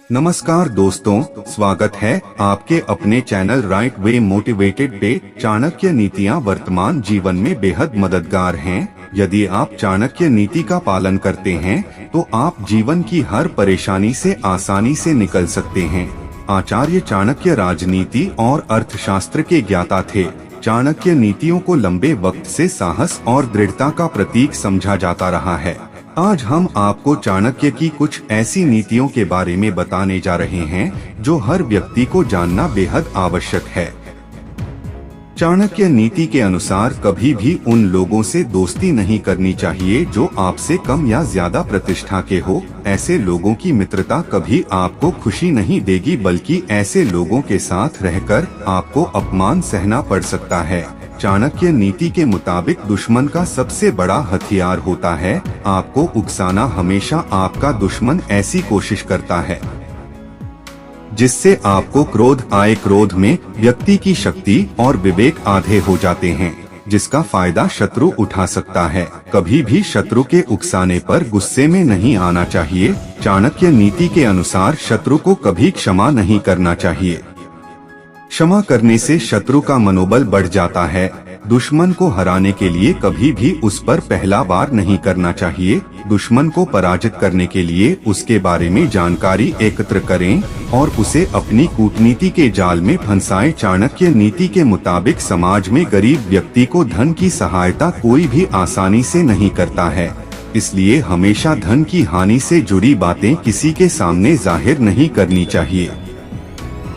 नमस्कार दोस्तों, स्वागत है आपके अपने चैनल राइट वे मोटिवेटेड पे। चाणक्य नीतियाँ वर्तमान जीवन में बेहद मददगार हैं। यदि आप चाणक्य नीति का पालन करते हैं तो आप जीवन की हर परेशानी से आसानी से निकल सकते हैं। आचार्य चाणक्य राजनीति और अर्थशास्त्र के ज्ञाता थे। चाणक्य नीतियों को लंबे वक्त से साहस और दृढ़ता का प्रतीक समझा जाता रहा है। आज हम आपको चाणक्य की कुछ ऐसी नीतियों के बारे में बताने जा रहे हैं जो हर व्यक्ति को जानना बेहद आवश्यक है। चाणक्य नीति के अनुसार कभी भी उन लोगों से दोस्ती नहीं करनी चाहिए जो आपसे कम या ज्यादा प्रतिष्ठा के हो। ऐसे लोगों की मित्रता कभी आपको खुशी नहीं देगी, बल्कि ऐसे लोगों के साथ रहकर आपको अपमान सहना पड़ सकता है। चाणक्य नीति के मुताबिक दुश्मन का सबसे बड़ा हथियार होता है आपको उकसाना। हमेशा आपका दुश्मन ऐसी कोशिश करता है जिससे आपको क्रोध आए। क्रोध में व्यक्ति की शक्ति और विवेक आधे हो जाते हैं, जिसका फायदा शत्रु उठा सकता है। कभी भी शत्रु के उकसाने पर गुस्से में नहीं आना चाहिए। चाणक्य नीति के अनुसार शत्रु को कभी क्षमा नहीं करना चाहिए। क्षमा करने से शत्रु का मनोबल बढ़ जाता है। दुश्मन को हराने के लिए कभी भी उस पर पहला वार नहीं करना चाहिए। दुश्मन को पराजित करने के लिए उसके बारे में जानकारी एकत्र करें और उसे अपनी कूटनीति के जाल में फंसाएं। चाणक्य नीति के मुताबिक समाज में गरीब व्यक्ति को धन की सहायता कोई भी आसानी से नहीं करता है, इसलिए हमेशा धन की हानि से जुड़ी बातें किसी के सामने जाहिर नहीं करनी चाहिए।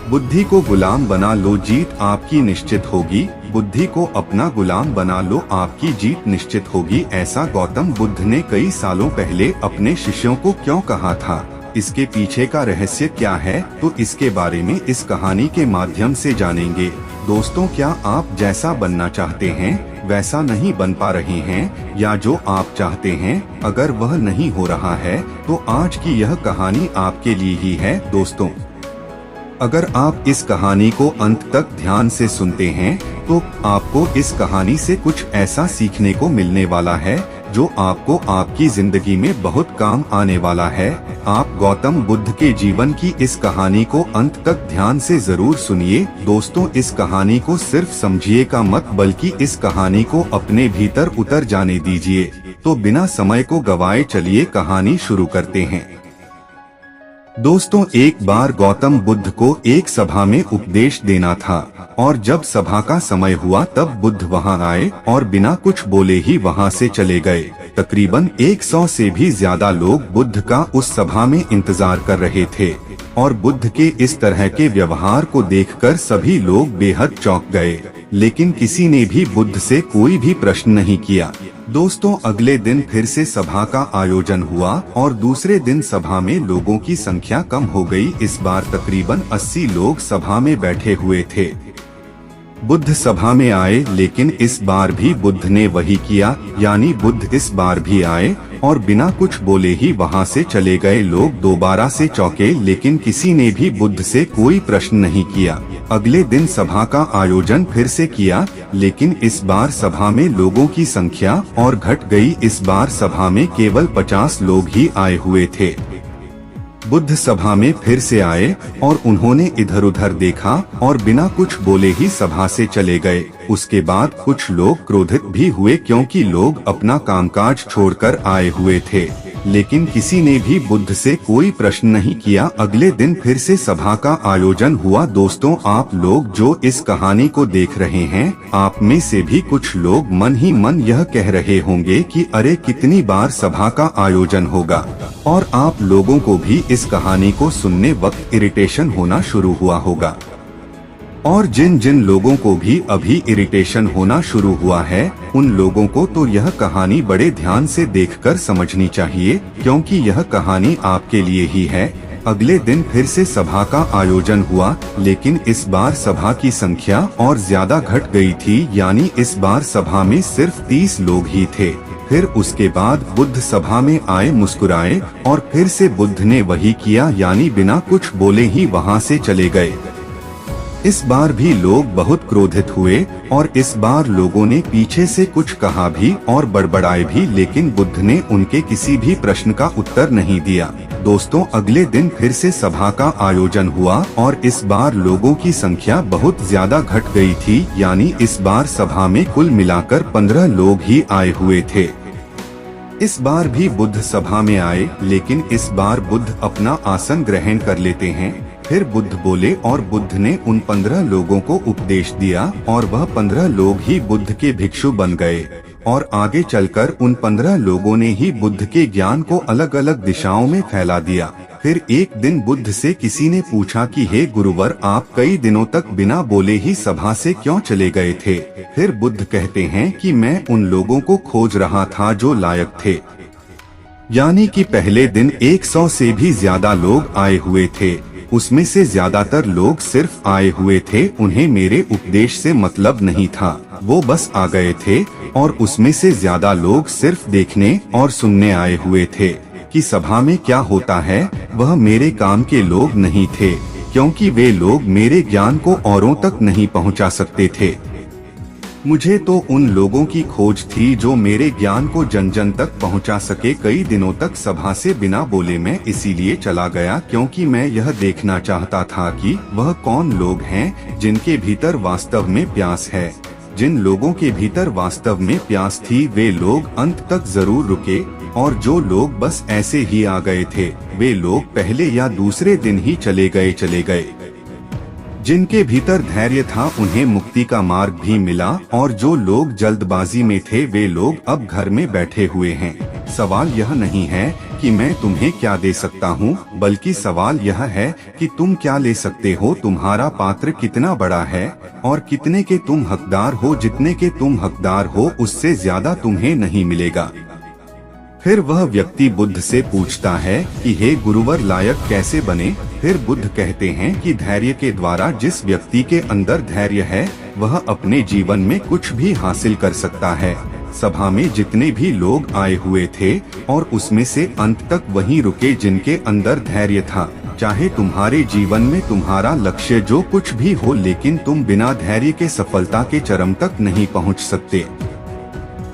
बुद्धि को गुलाम बना लो, जीत आपकी निश्चित होगी। बुद्धि को अपना गुलाम बना लो, आपकी जीत निश्चित होगी। ऐसा गौतम बुद्ध ने कई सालों पहले अपने शिष्यों को क्यों कहा था? इसके पीछे का रहस्य क्या है, तो इसके बारे में इस कहानी के माध्यम से जानेंगे। दोस्तों, क्या आप जैसा बनना चाहते हैं वैसा नहीं बन पा रहे हैं, या जो आप चाहते हैं अगर वह नहीं हो रहा है, तो आज की यह कहानी आपके लिए ही है। दोस्तों, अगर आप इस कहानी को अंत तक ध्यान से सुनते हैं तो आपको इस कहानी से कुछ ऐसा सीखने को मिलने वाला है जो आपको आपकी जिंदगी में बहुत काम आने वाला है। आप गौतम बुद्ध के जीवन की इस कहानी को अंत तक ध्यान से जरूर सुनिए। दोस्तों, इस कहानी को सिर्फ समझिएगा मत, बल्कि इस कहानी को अपने भीतर उतर जाने दीजिए। तो बिना समय को गवाए चलिए कहानी शुरू करते हैं। दोस्तों, एक बार गौतम बुद्ध को एक सभा में उपदेश देना था और जब सभा का समय हुआ तब बुद्ध वहां आए और बिना कुछ बोले ही वहां से चले गए। तकरीबन 100 से भी ज्यादा लोग बुद्ध का उस सभा में इंतजार कर रहे थे और बुद्ध के इस तरह के व्यवहार को देखकर सभी लोग बेहद चौंक गए, लेकिन किसी ने भी बुद्ध से कोई भी प्रश्न नहीं किया। दोस्तों, अगले दिन फिर से सभा का आयोजन हुआ और दूसरे दिन सभा में लोगों की संख्या कम हो गई। इस बार तकरीबन 80 लोग सभा में बैठे हुए थे। बुद्ध सभा में आए, लेकिन इस बार भी बुद्ध ने वही किया, यानी बुद्ध इस बार भी आए और बिना कुछ बोले ही वहां से चले गए। लोग दोबारा से चौंके, लेकिन किसी ने भी बुद्ध से कोई प्रश्न नहीं किया। अगले दिन सभा का आयोजन फिर से किया, लेकिन इस बार सभा में लोगों की संख्या और घट गई। इस बार सभा में केवल 50 लोग ही आए हुए थे। बुद्ध सभा में फिर से आए और उन्होंने इधर उधर देखा और बिना कुछ बोले ही सभा से चले गए। उसके बाद कुछ लोग क्रोधित भी हुए, क्योंकि लोग अपना कामकाज छोड़कर आए हुए थे, लेकिन किसी ने भी बुद्ध से कोई प्रश्न नहीं किया। अगले दिन फिर से सभा का आयोजन हुआ। दोस्तों, आप लोग जो इस कहानी को देख रहे हैं, आप में से भी कुछ लोग मन ही मन यह कह रहे होंगे कि अरे कितनी बार सभा का आयोजन होगा, और आप लोगों को भी इस कहानी को सुनने वक्त इरिटेशन होना शुरू हुआ होगा। और जिन जिन लोगों को भी अभी इरिटेशन होना शुरू हुआ है, उन लोगों को तो यह कहानी बड़े ध्यान से देखकर समझनी चाहिए, क्योंकि यह कहानी आपके लिए ही है। अगले दिन फिर से सभा का आयोजन हुआ, लेकिन इस बार सभा की संख्या और ज्यादा घट गई थी, यानी इस बार सभा में सिर्फ 30 लोग ही थे। फिर उसके बाद बुद्ध सभा में आए, मुस्कुराए और फिर से बुद्ध ने वही किया, यानी बिना कुछ बोले ही वहां से चले गए। इस बार भी लोग बहुत क्रोधित हुए और इस बार लोगों ने पीछे से कुछ कहा भी और बड़बड़ाए भी, लेकिन बुद्ध ने उनके किसी भी प्रश्न का उत्तर नहीं दिया। दोस्तों, अगले दिन फिर से सभा का आयोजन हुआ और इस बार लोगों की संख्या बहुत ज्यादा घट गई थी, यानी इस बार सभा में कुल मिलाकर 15 लोग ही आए हुए थे। इस बार भी बुद्ध सभा में आए, लेकिन इस बार बुद्ध अपना आसन ग्रहण कर लेते हैं। फिर बुद्ध बोले और बुद्ध ने उन 15 लोगों को उपदेश दिया और वह 15 लोग ही बुद्ध के भिक्षु बन गए और आगे चलकर उन 15 लोगों ने ही बुद्ध के ज्ञान को अलग अलग दिशाओं में फैला दिया। फिर एक दिन बुद्ध से किसी ने पूछा कि हे गुरुवर, आप कई दिनों तक बिना बोले ही सभा से क्यों चले गए थे? फिर बुद्ध कहते हैं कि मैं उन लोगों को खोज रहा था जो लायक थे। यानी कि पहले दिन 100 से भी ज्यादा लोग आए हुए थे, उसमें से ज्यादातर लोग सिर्फ आए हुए थे, उन्हें मेरे उपदेश से मतलब नहीं था, वो बस आ गए थे। और उसमें से ज्यादा लोग सिर्फ देखने और सुनने आए हुए थे कि सभा में क्या होता है। वह मेरे काम के लोग नहीं थे, क्योंकि वे लोग मेरे ज्ञान को औरों तक नहीं पहुंचा सकते थे। मुझे तो उन लोगों की खोज थी जो मेरे ज्ञान को जन जन तक पहुंचा सके। कई दिनों तक सभा से बिना बोले मैं इसीलिए चला गया क्योंकि मैं यह देखना चाहता था कि वह कौन लोग हैं जिनके भीतर वास्तव में प्यास है। जिन लोगों के भीतर वास्तव में प्यास थी वे लोग अंत तक जरूर रुके, और जो लोग बस ऐसे ही आ गए थे वे लोग पहले या दूसरे दिन ही चले गए। जिनके भीतर धैर्य था उन्हें मुक्ति का मार्ग भी मिला, और जो लोग जल्दबाजी में थे वे लोग अब घर में बैठे हुए हैं। सवाल यह नहीं है कि मैं तुम्हें क्या दे सकता हूँ, बल्कि सवाल यह है कि तुम क्या ले सकते हो। तुम्हारा पात्र कितना बड़ा है और कितने के तुम हकदार हो। जितने के तुम हकदार हो उससे ज्यादा तुम्हें नहीं मिलेगा। फिर वह व्यक्ति बुद्ध से पूछता है कि हे गुरुवर, लायक कैसे बने? फिर बुद्ध कहते हैं कि धैर्य के द्वारा। जिस व्यक्ति के अंदर धैर्य है वह अपने जीवन में कुछ भी हासिल कर सकता है। सभा में जितने भी लोग आए हुए थे और उसमें से अंत तक वहीं रुके जिनके अंदर धैर्य था। चाहे तुम्हारे जीवन में तुम्हारा लक्ष्य जो कुछ भी हो, लेकिन तुम बिना धैर्य के सफलता के चरम तक नहीं पहुंच सकते।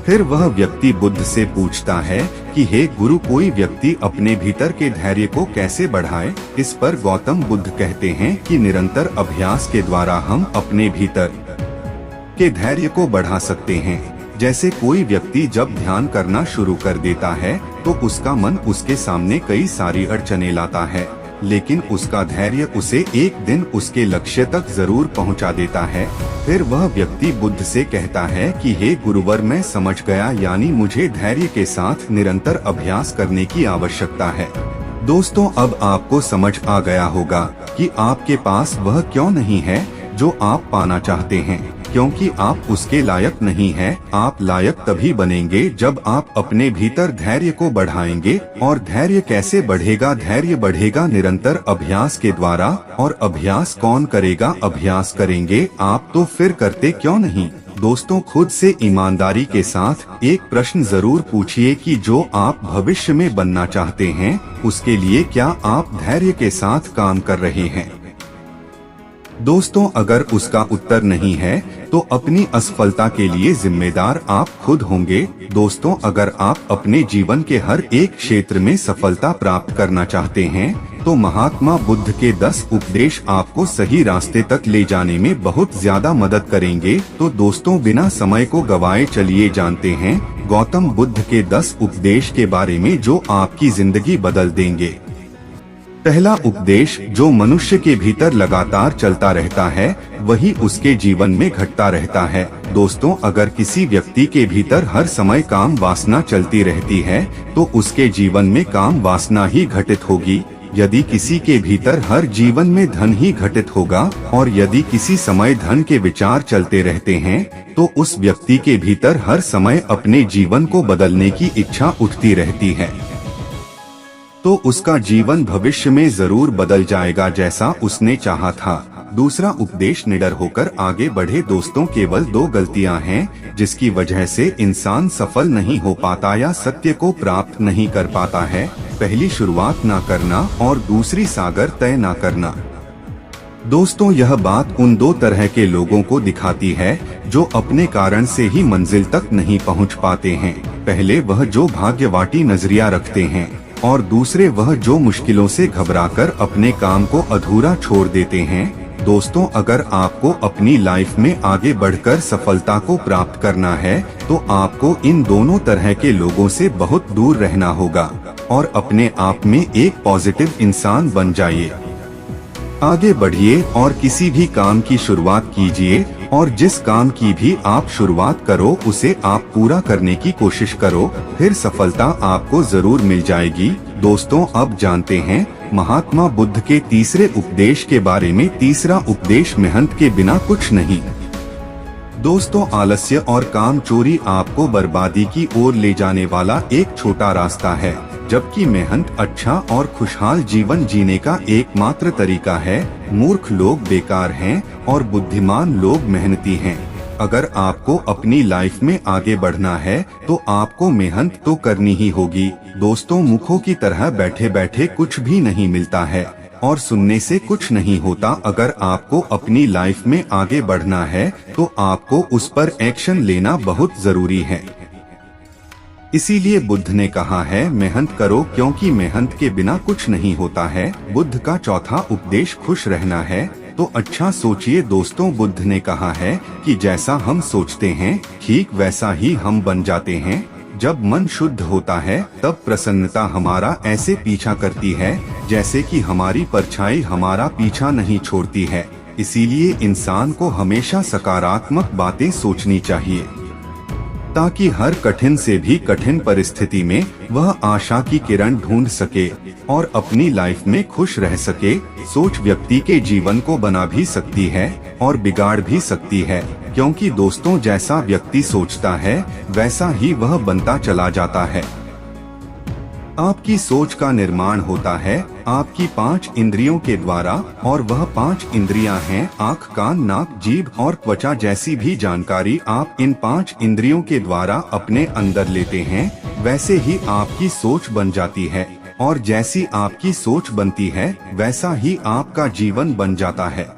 फिर वह व्यक्ति बुद्ध से पूछता है कि हे गुरु, कोई व्यक्ति अपने भीतर के धैर्य को कैसे बढ़ाए? इस पर गौतम बुद्ध कहते हैं कि निरंतर अभ्यास के द्वारा हम अपने भीतर के धैर्य को बढ़ा सकते हैं। जैसे कोई व्यक्ति जब ध्यान करना शुरू कर देता है तो उसका मन उसके सामने कई सारी अड़चनें लाता है, लेकिन उसका धैर्य उसे एक दिन उसके लक्ष्य तक जरूर पहुंचा देता है। फिर वह व्यक्ति बुद्ध से कहता है कि हे गुरुवर, मैं समझ गया, यानी मुझे धैर्य के साथ निरंतर अभ्यास करने की आवश्यकता है। दोस्तों, अब आपको समझ आ गया होगा कि आपके पास वह क्यों नहीं है जो आप पाना चाहते हैं, क्योंकि आप उसके लायक नहीं हैं। आप लायक तभी बनेंगे जब आप अपने भीतर धैर्य को बढ़ाएंगे। और धैर्य कैसे बढ़ेगा? धैर्य बढ़ेगा निरंतर अभ्यास के द्वारा। और अभ्यास कौन करेगा? अभ्यास करेंगे आप, तो फिर करते क्यों नहीं? दोस्तों, खुद से ईमानदारी के साथ एक प्रश्न जरूर पूछिए कि जो आप भविष्य में बनना चाहते हैं उसके लिए क्या आप धैर्य के साथ काम कर रहे हैं? दोस्तों, अगर उसका उत्तर नहीं है तो अपनी असफलता के लिए जिम्मेदार आप खुद होंगे। दोस्तों, अगर आप अपने जीवन के हर एक क्षेत्र में सफलता प्राप्त करना चाहते हैं तो महात्मा बुद्ध के 10 उपदेश आपको सही रास्ते तक ले जाने में बहुत ज्यादा मदद करेंगे। तो दोस्तों, बिना समय को गवाए चलिए जानते हैं गौतम बुद्ध के 10 उपदेश के बारे में जो आपकी जिंदगी बदल देंगे। पहला उपदेश, जो मनुष्य के भीतर लगातार चलता रहता है वही उसके जीवन में घटता रहता है। दोस्तों, अगर किसी व्यक्ति के भीतर हर समय काम वासना चलती रहती है तो उसके जीवन में काम वासना ही घटित होगी। यदि किसी के भीतर हर जीवन में धन ही घटित होगा और यदि किसी समय धन के विचार चलते रहते हैं तो उस व्यक्ति के भीतर हर समय अपने जीवन को बदलने की इच्छा उठती रहती है, तो उसका जीवन भविष्य में जरूर बदल जाएगा जैसा उसने चाहा था। दूसरा उपदेश, निडर होकर आगे बढ़े। दोस्तों, केवल 2 गलतियां हैं जिसकी वजह से इंसान सफल नहीं हो पाता या सत्य को प्राप्त नहीं कर पाता है। पहली, शुरुआत ना करना और दूसरी, सागर तय ना करना। दोस्तों, यह बात उन दो तरह के लोगों को दिखाती है जो अपने कारण से ही मंजिल तक नहीं पहुंच पाते हैं। पहले वह जो भाग्यवाटी नजरिया रखते हैं और दूसरे वह जो मुश्किलों से घबराकर अपने काम को अधूरा छोड़ देते हैं। दोस्तों, अगर आपको अपनी लाइफ में आगे बढ़कर सफलता को प्राप्त करना है तो आपको इन दोनों तरह के लोगों से बहुत दूर रहना होगा और अपने आप में एक पॉजिटिव इंसान बन जाइए। आगे बढ़िए और किसी भी काम की शुरुआत कीजिए और जिस काम की भी आप शुरुआत करो उसे आप पूरा करने की कोशिश करो, फिर सफलता आपको जरूर मिल जाएगी। दोस्तों, अब जानते हैं महात्मा बुद्ध के तीसरे उपदेश के बारे में। तीसरा उपदेश, मेहनत के बिना कुछ नहीं। दोस्तों, आलस्य और काम चोरी आपको बर्बादी की ओर ले जाने वाला एक छोटा रास्ता है, जबकि मेहनत अच्छा और खुशहाल जीवन जीने का एकमात्र तरीका है। मूर्ख लोग बेकार हैं और बुद्धिमान लोग मेहनती हैं। अगर आपको अपनी लाइफ में आगे बढ़ना है तो आपको मेहनत तो करनी ही होगी। दोस्तों, मुखों की तरह बैठे बैठे कुछ भी नहीं मिलता है और सुनने से कुछ नहीं होता। अगर आपको अपनी लाइफ में आगे बढ़ना है तो आपको उस पर एक्शन लेना बहुत जरूरी है। इसीलिए बुद्ध ने कहा है, मेहनत करो क्योंकि मेहनत के बिना कुछ नहीं होता है। बुद्ध का चौथा उपदेश, खुश रहना है तो अच्छा सोचिए। दोस्तों, बुद्ध ने कहा है कि जैसा हम सोचते हैं ठीक वैसा ही हम बन जाते हैं। जब मन शुद्ध होता है तब प्रसन्नता हमारा ऐसे पीछा करती है जैसे कि हमारी परछाई हमारा पीछा नहीं छोड़ती है। इसीलिए इंसान को हमेशा सकारात्मक बातें सोचनी चाहिए ताकि हर कठिन से भी कठिन परिस्थिति में वह आशा की किरण ढूंढ सके और अपनी लाइफ में खुश रह सके। सोच व्यक्ति के जीवन को बना भी सकती है और बिगाड़ भी सकती है, क्योंकि दोस्तों, जैसा व्यक्ति सोचता है वैसा ही वह बनता चला जाता है। आपकी सोच का निर्माण होता है आपकी 5 इंद्रियों के द्वारा और वह 5 इंद्रियां हैं आँख, कान, नाक, जीभ और त्वचा। जैसी भी जानकारी आप इन 5 इंद्रियों के द्वारा अपने अंदर लेते हैं वैसे ही आपकी सोच बन जाती है और जैसी आपकी सोच बनती है वैसा ही आपका जीवन बन जाता है।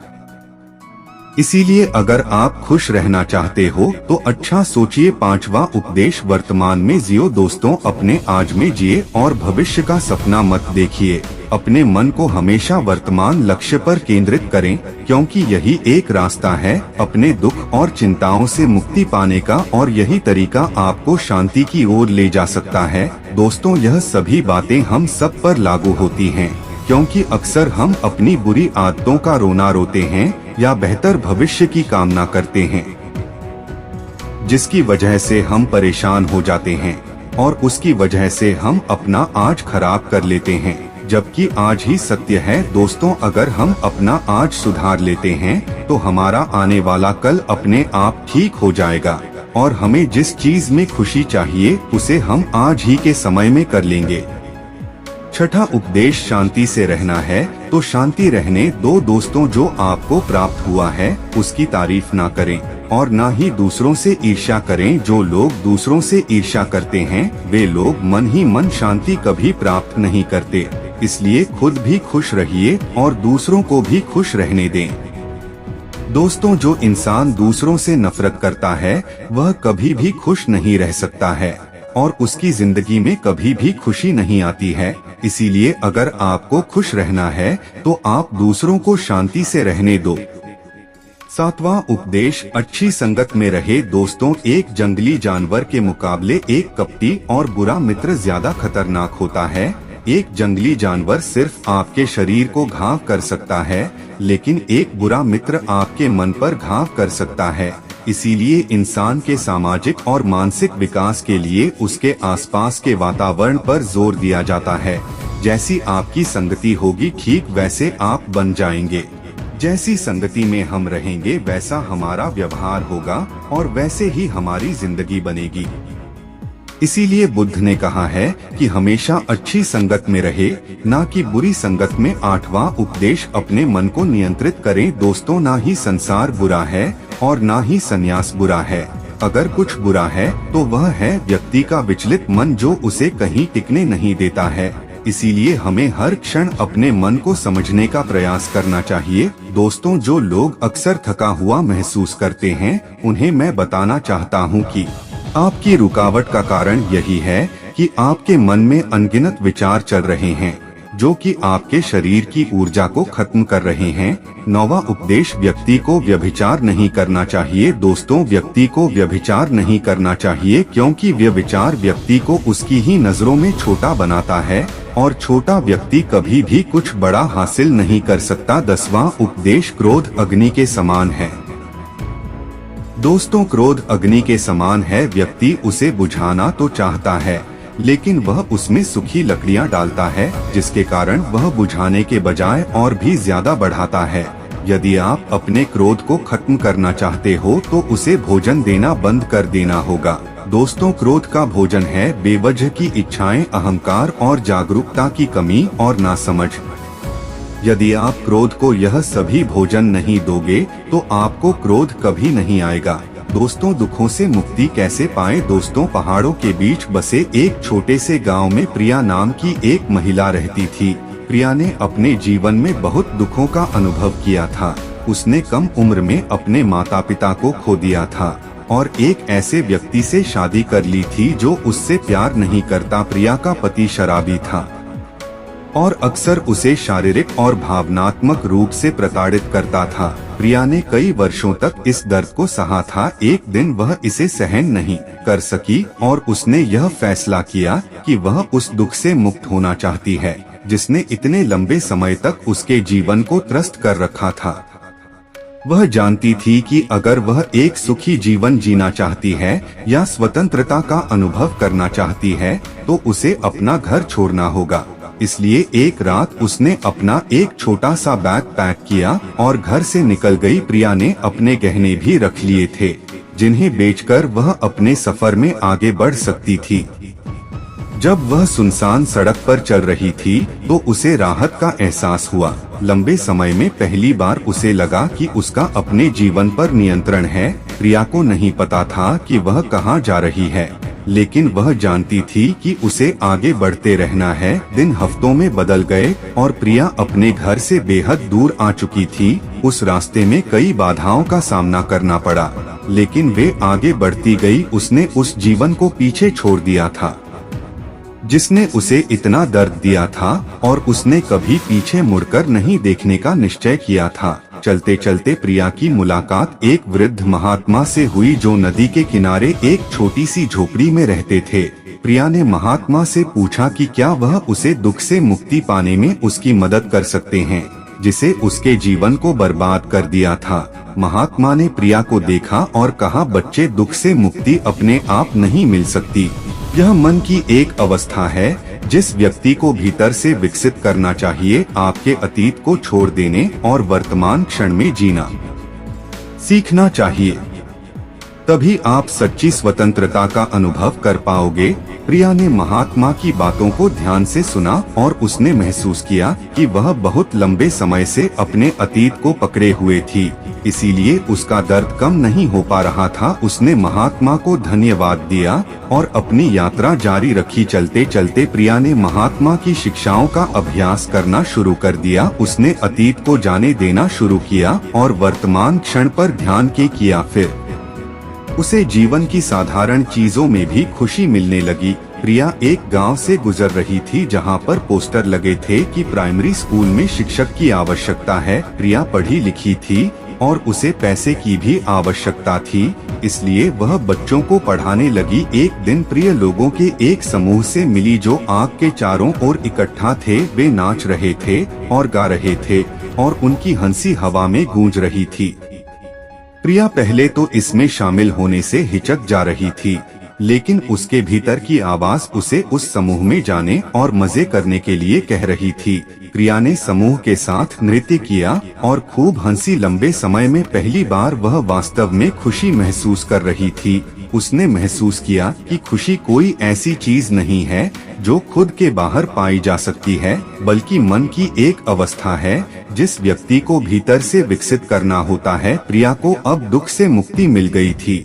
इसीलिए अगर आप खुश रहना चाहते हो तो अच्छा सोचिए। 5वां उपदेश, वर्तमान में जियो। दोस्तों, अपने आज में जिए और भविष्य का सपना मत देखिए। अपने मन को हमेशा वर्तमान लक्ष्य पर केंद्रित करें, क्योंकि यही एक रास्ता है अपने दुख और चिंताओं से मुक्ति पाने का और यही तरीका आपको शांति की ओर ले जा सकता है। दोस्तों, यह सभी बातें हम सब पर लागू होती हैं, क्योंकि अक्सर हम अपनी बुरी आदतों का रोना रोते हैं या बेहतर भविष्य की कामना करते हैं, जिसकी वजह से हम परेशान हो जाते हैं और उसकी वजह से हम अपना आज खराब कर लेते हैं, जबकि आज ही सत्य है। दोस्तों, अगर हम अपना आज सुधार लेते हैं तो हमारा आने वाला कल अपने आप ठीक हो जाएगा और हमें जिस चीज में खुशी चाहिए उसे हम आज ही के समय में कर लेंगे। छठा उपदेश, शांति से रहना है तो शांति रहने दो। दोस्तों, जो आपको प्राप्त हुआ है उसकी तारीफ ना करें और ना ही दूसरों से ईर्ष्या करें। जो लोग दूसरों से ईर्ष्या करते हैं वे लोग मन ही मन शांति कभी प्राप्त नहीं करते। इसलिए खुद भी खुश रहिए और दूसरों को भी खुश रहने दें। दोस्तों, जो इंसान दूसरों से नफरत करता है वह कभी भी खुश नहीं रह सकता है और उसकी जिंदगी में कभी भी खुशी नहीं आती है। इसीलिए अगर आपको खुश रहना है तो आप दूसरों को शांति से रहने दो। 7वां उपदेश, अच्छी संगत में रहे। दोस्तों, एक जंगली जानवर के मुकाबले एक कपटी और बुरा मित्र ज्यादा खतरनाक होता है। एक जंगली जानवर सिर्फ आपके शरीर को घाव कर सकता है, लेकिन एक बुरा मित्र आपके मन पर घाव कर सकता है। इसीलिए इंसान के सामाजिक और मानसिक विकास के लिए उसके आसपास के वातावरण पर जोर दिया जाता है। जैसी आपकी संगति होगी ठीक वैसे आप बन जाएंगे। जैसी संगति में हम रहेंगे वैसा हमारा व्यवहार होगा और वैसे ही हमारी जिंदगी बनेगी। इसीलिए बुद्ध ने कहा है कि हमेशा अच्छी संगत में रहे, ना कि बुरी संगत में। 8वां उपदेश, अपने मन को नियंत्रित करें। दोस्तों, ना ही संसार बुरा है और ना ही संन्यास बुरा है। अगर कुछ बुरा है तो वह है व्यक्ति का विचलित मन जो उसे कहीं टिकने नहीं देता है। इसीलिए हमें हर क्षण अपने मन को समझने का प्रयास करना चाहिए। दोस्तों, जो लोग अक्सर थका हुआ महसूस करते हैं, उन्हें मैं बताना चाहता हूँ कि आपकी रुकावट का कारण यही है कि आपके मन में अनगिनत विचार चल रहे हैं, जो कि आपके शरीर की ऊर्जा को खत्म कर रहे हैं। 9वां उपदेश, व्यक्ति को व्यभिचार नहीं करना चाहिए। दोस्तों, व्यक्ति को व्यभिचार नहीं करना चाहिए क्योंकि व्यभिचार व्यक्ति को उसकी ही नजरों में छोटा बनाता है और छोटा व्यक्ति कभी भी कुछ बड़ा हासिल नहीं कर सकता। 10वां उपदेश, क्रोध अग्नि के समान है। दोस्तों, क्रोध अग्नि के समान है। व्यक्ति उसे बुझाना तो चाहता है, लेकिन वह उसमें सूखी लकड़ियां डालता है, जिसके कारण वह बुझाने के बजाय और भी ज्यादा बढ़ाता है। यदि आप अपने क्रोध को खत्म करना चाहते हो तो उसे भोजन देना बंद कर देना होगा। दोस्तों, क्रोध का भोजन है बेवजह की इच्छाएं, अहंकार और जागरूकता की कमी और नासमझ। यदि आप क्रोध को यह सभी भोजन नहीं दोगे तो आपको क्रोध कभी नहीं आएगा। दोस्तों, दुखों से मुक्ति कैसे पाएं? दोस्तों, पहाड़ों के बीच बसे एक छोटे से गांव में प्रिया नाम की एक महिला रहती थी। प्रिया ने अपने जीवन में बहुत दुखों का अनुभव किया था। उसने कम उम्र में अपने माता पिता को खो दिया था और एक ऐसे व्यक्ति से शादी कर ली थी जो उससे प्यार नहीं करता। प्रिया का पति शराबी था और अक्सर उसे शारीरिक और भावनात्मक रूप से प्रताड़ित करता था। प्रिया ने कई वर्षों तक इस दर्द को सहा था। एक दिन वह इसे सहन नहीं कर सकी और उसने यह फैसला किया कि वह उस दुख से मुक्त होना चाहती है, जिसने इतने लंबे समय तक उसके जीवन को त्रस्त कर रखा था। वह जानती थी कि अगर वह एक सुखी जीवन जीना चाहती है या स्वतंत्रता का अनुभव करना चाहती है तो उसे अपना घर छोड़ना होगा। इसलिए एक रात उसने अपना एक छोटा सा बैग पैक किया और घर से निकल गई। प्रिया ने अपने गहने भी रख लिए थे, जिन्हें बेचकर वह अपने सफर में आगे बढ़ सकती थी। जब वह सुनसान सड़क पर चल रही थी तो उसे राहत का एहसास हुआ। लंबे समय में पहली बार उसे लगा कि उसका अपने जीवन पर नियंत्रण है। प्रिया को नहीं पता था कि वह कहाँ जा रही है, लेकिन वह जानती थी कि उसे आगे बढ़ते रहना है। दिन हफ्तों में बदल गए और प्रिया अपने घर से बेहद दूर आ चुकी थी। उस रास्ते में कई बाधाओं का सामना करना पड़ा, लेकिन वे आगे बढ़ती गई। उसने उस जीवन को पीछे छोड़ दिया था जिसने उसे इतना दर्द दिया था और उसने कभी पीछे मुड़कर नहीं देखने का निश्चय किया था। चलते चलते प्रिया की मुलाकात एक वृद्ध महात्मा से हुई जो नदी के किनारे एक छोटी सी झोपड़ी में रहते थे। प्रिया ने महात्मा से पूछा कि क्या वह उसे दुख से मुक्ति पाने में उसकी मदद कर सकते हैं, जिसे उसके जीवन को बर्बाद कर दिया था। महात्मा ने प्रिया को देखा और कहा, बच्चे, दुख से मुक्ति अपने आप नहीं मिल सकती। यह मन की एक अवस्था है जिस व्यक्ति को भीतर से विकसित करना चाहिए। आपके अतीत को छोड़ देने और वर्तमान क्षण में जीना सीखना चाहिए, तभी आप सच्ची स्वतंत्रता का अनुभव कर पाओगे। प्रिया ने महात्मा की बातों को ध्यान से सुना और उसने महसूस किया कि वह बहुत लंबे समय से अपने अतीत को पकड़े हुए थी, इसीलिए उसका दर्द कम नहीं हो पा रहा था। उसने महात्मा को धन्यवाद दिया और अपनी यात्रा जारी रखी। चलते चलते प्रिया ने महात्मा की शिक्षाओं का अभ्यास करना शुरू कर दिया। उसने अतीत को जाने देना शुरू किया और वर्तमान क्षण पर ध्यान किया। फिर उसे जीवन की साधारण चीजों में भी खुशी मिलने लगी। प्रिया एक गांव से गुजर रही थी जहां पर पोस्टर लगे थे कि प्राइमरी स्कूल में शिक्षक की आवश्यकता है। प्रिया पढ़ी लिखी थी और उसे पैसे की भी आवश्यकता थी, इसलिए वह बच्चों को पढ़ाने लगी। एक दिन प्रिय लोगों के एक समूह से मिली जो आग के चारों ओर इकट्ठा थे। वे नाच रहे थे और गा रहे थे और उनकी हंसी हवा में गूंज रही थी। प्रिया पहले तो इसमें शामिल होने से हिचक जा रही थी, लेकिन उसके भीतर की आवाज उसे उस समूह में जाने और मजे करने के लिए कह रही थी। प्रिया ने समूह के साथ नृत्य किया और खूब हंसी। लंबे समय में पहली बार वह वास्तव में खुशी महसूस कर रही थी। उसने महसूस किया कि खुशी कोई ऐसी चीज नहीं है जो खुद के बाहर पाई जा सकती है, बल्कि मन की एक अवस्था है जिस व्यक्ति को भीतर से विकसित करना होता है। प्रिया को अब दुख से मुक्ति मिल गई थी।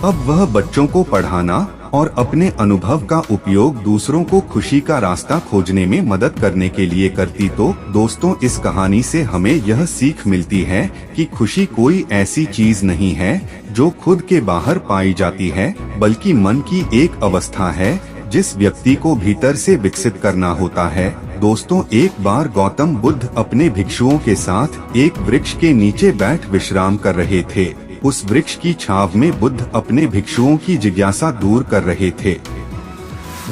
अब वह बच्चों को पढ़ाना और अपने अनुभव का उपयोग दूसरों को खुशी का रास्ता खोजने में मदद करने के लिए करती। तो दोस्तों, इस कहानी से हमें यह सीख मिलती है कि खुशी कोई ऐसी चीज नहीं है जो खुद के बाहर पाई जाती है, बल्कि मन की एक अवस्था है जिस व्यक्ति को भीतर से विकसित करना होता है। दोस्तों, एक बार गौतम बुद्ध अपने भिक्षुओं के साथ एक वृक्ष के नीचे बैठ विश्राम कर रहे थे। उस वृक्ष की छांव में बुद्ध अपने भिक्षुओं की जिज्ञासा दूर कर रहे थे।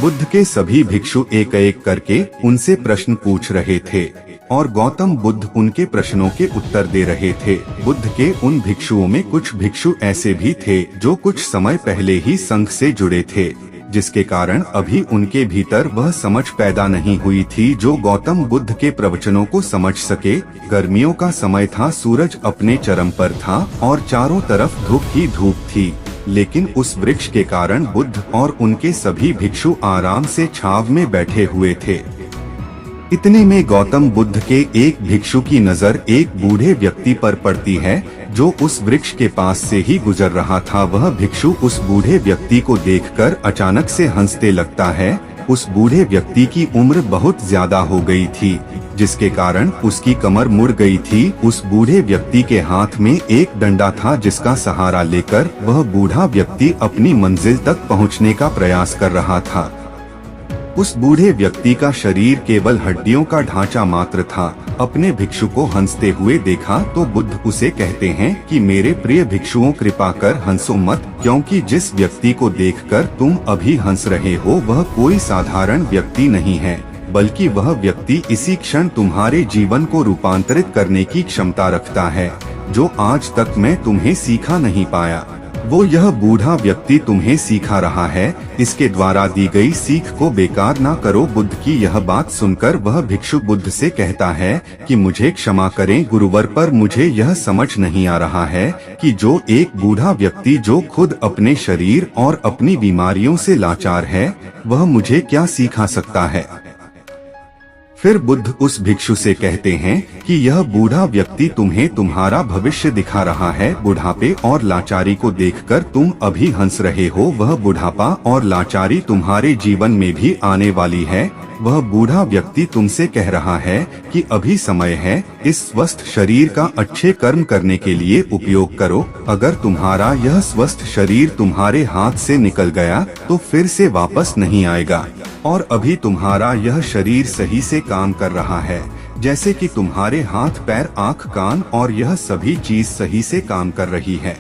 बुद्ध के सभी भिक्षु एक एक करके उनसे प्रश्न पूछ रहे थे और गौतम बुद्ध उनके प्रश्नों के उत्तर दे रहे थे। बुद्ध के उन भिक्षुओं में कुछ भिक्षु ऐसे भी थे जो कुछ समय पहले ही संघ से जुड़े थे, जिसके कारण अभी उनके भीतर वह समझ पैदा नहीं हुई थी जो गौतम बुद्ध के प्रवचनों को समझ सके। गर्मियों का समय था, सूरज अपने चरम पर था और चारों तरफ धूप ही धूप थी, लेकिन उस वृक्ष के कारण बुद्ध और उनके सभी भिक्षु आराम से छांव में बैठे हुए थे। इतने में गौतम बुद्ध के एक भिक्षु की नजर एक बूढ़े व्यक्ति पर पड़ती है जो उस वृक्ष के पास से ही गुजर रहा था। वह भिक्षु उस बूढ़े व्यक्ति को देखकर अचानक से हंसने लगता है। उस बूढ़े व्यक्ति की उम्र बहुत ज्यादा हो गई थी, जिसके कारण उसकी कमर मुड़ गई थी। उस बूढ़े व्यक्ति के हाथ में एक डंडा था जिसका सहारा लेकर वह बूढ़ा व्यक्ति अपनी मंजिल तक पहुंचने का प्रयास कर रहा था। उस बूढ़े व्यक्ति का शरीर केवल हड्डियों का ढांचा मात्र था। अपने भिक्षु को हंसते हुए देखा तो बुद्ध उसे कहते हैं कि मेरे प्रिय भिक्षुओं, कृपा कर हंसो मत, क्योंकि जिस व्यक्ति को देखकर तुम अभी हंस रहे हो वह कोई साधारण व्यक्ति नहीं है, बल्कि वह व्यक्ति इसी क्षण तुम्हारे जीवन को रूपांतरित करने की क्षमता रखता है, जो आज तक मैं तुम्हें सिखा नहीं पाया। वो यह बूढ़ा व्यक्ति तुम्हें सिखा रहा है, इसके द्वारा दी गई सीख को बेकार ना करो। बुद्ध की यह बात सुनकर वह भिक्षु बुद्ध से कहता है कि मुझे क्षमा करें गुरुवर, पर मुझे यह समझ नहीं आ रहा है कि जो एक बूढ़ा व्यक्ति जो खुद अपने शरीर और अपनी बीमारियों से लाचार है, वह मुझे क्या सिखा सकता है। फिर बुद्ध उस भिक्षु से कहते हैं कि यह बूढ़ा व्यक्ति तुम्हें तुम्हारा भविष्य दिखा रहा है। बुढ़ापे और लाचारी को देखकर तुम अभी हंस रहे हो, वह बुढ़ापा और लाचारी तुम्हारे जीवन में भी आने वाली है। वह बूढ़ा व्यक्ति तुमसे कह रहा है कि अभी समय है, इस स्वस्थ शरीर का अच्छे कर्म करने के लिए उपयोग करो। अगर तुम्हारा यह स्वस्थ शरीर तुम्हारे हाथ से निकल गया तो फिर से वापस नहीं आएगा, और अभी तुम्हारा यह शरीर सही से काम कर रहा है, जैसे कि तुम्हारे हाथ, पैर, आँख, कान और यह सभी चीज सही से काम कर रही है।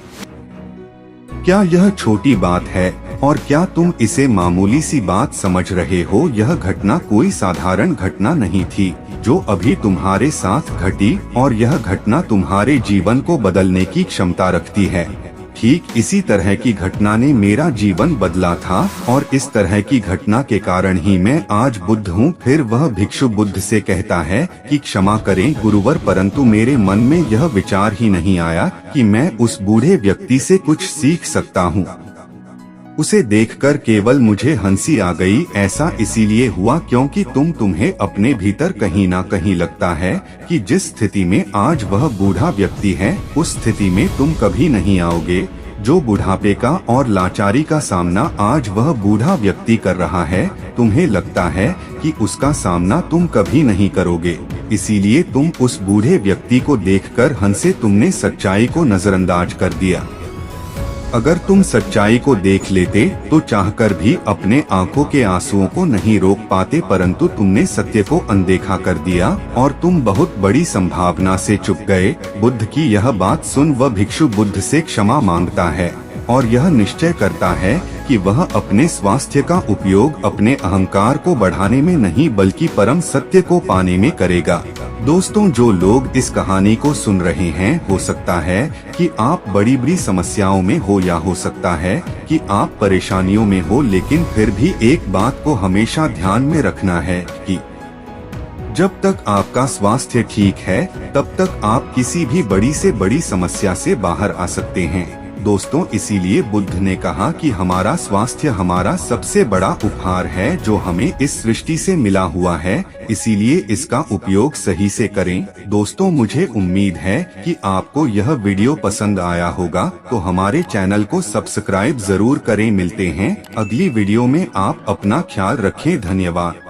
क्या यह छोटी बात है और क्या तुम इसे मामूली सी बात समझ रहे हो? यह घटना कोई साधारण घटना नहीं थी जो अभी तुम्हारे साथ घटी, और यह घटना तुम्हारे जीवन को बदलने की क्षमता रखती है। ठीक इसी तरह की घटना ने मेरा जीवन बदला था, और इस तरह की घटना के कारण ही मैं आज बुद्ध हूँ। फिर वह भिक्षु बुद्ध से कहता है कि क्षमा करें गुरुवर, परंतु मेरे मन में यह विचार ही नहीं आया कि मैं उस बूढ़े व्यक्ति से कुछ सीख सकता हूँ। उसे देखकर केवल मुझे हंसी आ गई। ऐसा इसीलिए हुआ क्योंकि तुम्हें अपने भीतर कहीं ना कहीं लगता है कि जिस स्थिति में आज वह बूढ़ा व्यक्ति है, उस स्थिति में तुम कभी नहीं आओगे। जो बुढ़ापे का और लाचारी का सामना आज वह बूढ़ा व्यक्ति कर रहा है, तुम्हें लगता है कि उसका सामना तुम कभी नहीं करोगे, इसीलिए तुम उस बूढ़े व्यक्ति को देखकर हंसे। तुमने सच्चाई को नजरअंदाज कर दिया। अगर तुम सच्चाई को देख लेते तो चाहकर भी अपने आंखों के आंसुओं को नहीं रोक पाते, परंतु तुमने सत्य को अनदेखा कर दिया और तुम बहुत बड़ी संभावना से चुप गए। बुद्ध की यह बात सुन वह भिक्षु बुद्ध से क्षमा मांगता है और यह निश्चय करता है कि वह अपने स्वास्थ्य का उपयोग अपने अहंकार को बढ़ाने में नहीं बल्कि परम सत्य को पाने में करेगा। दोस्तों, जो लोग इस कहानी को सुन रहे हैं, हो सकता है कि आप बड़ी बड़ी समस्याओं में हो या हो सकता है कि आप परेशानियों में हो, लेकिन फिर भी एक बात को हमेशा ध्यान में रखना है कि जब तक आपका स्वास्थ्य ठीक है तब तक आप किसी भी बड़ी से बड़ी समस्या से बाहर आ सकते हैं। दोस्तों, इसीलिए बुद्ध ने कहा कि हमारा स्वास्थ्य हमारा सबसे बड़ा उपहार है जो हमें इस सृष्टि से मिला हुआ है, इसीलिए इसका उपयोग सही से करें। दोस्तों, मुझे उम्मीद है कि आपको यह वीडियो पसंद आया होगा, तो हमारे चैनल को सब्सक्राइब जरूर करें। मिलते हैं अगली वीडियो में। आप अपना ख्याल रखें। धन्यवाद।